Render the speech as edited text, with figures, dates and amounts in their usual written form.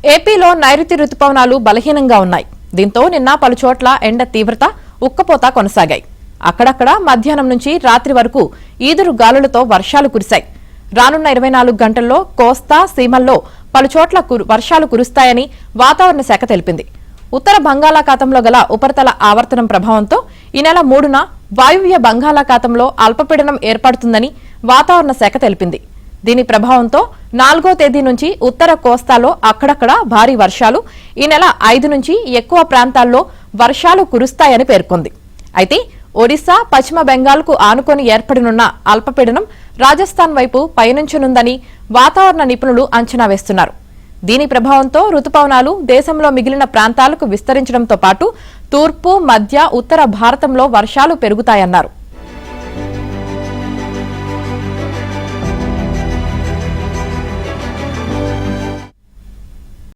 ఏపీలో నైరుతి రుతుపవనాలు బలహీనంగా ఉన్నాయి. దీంతో నిన్న పలుచోట్ల ఎండ తీవ్రత, ఉక్కపోత కొనసాగాయి. అక్కడక్కడ మధ్యాహ్నం నుంచి రాత్రి వరకు ఈదురు గాలులతో వర్షాలు కురిశాయి. రానున్న 24 గంటల్లో కోస్తా సీమల్లో పలుచోట్ల వర్షాలు కురుస్తాయని వాతావరణ శాఖ తెలిపింది. ఉత్తర బంగాళాఖాతంలో గల ఉపరితల ఆవర్తనం ప్రభావంతో ఈ నెల 3న వాయువ్య బంగాళాఖాతంలో అల్పపీడనం ఏర్పడుతుందని వాతావరణ శాఖ తెలిపింది. దీని ప్రభావంతో 4వ తేదీ నుంచి ఉత్తర కోస్తాలో అక్కడక్కడ భారీ వర్షాలు, ఈ నెల 5 నుంచి ఎక్కువ ప్రాంతాల్లో వర్షాలు కురుస్తాయని పేర్కొంది. అయితే ఒడిశా, పశ్చిమ బెంగాల్కు ఆనుకొని ఏర్పడనున్న అల్పపీడనం రాజస్థాన్ వైపు పయనించనుందని వాతావరణ నిపుణులు అంచనా వేస్తున్నారు. దీని ప్రభావంతో రుతుపవనాలు దేశంలో మిగిలిన ప్రాంతాలకు విస్తరించడంతో పాటు తూర్పు, మధ్య, ఉత్తర భారతంలో వర్షాలు పెరుగుతాయన్నారు.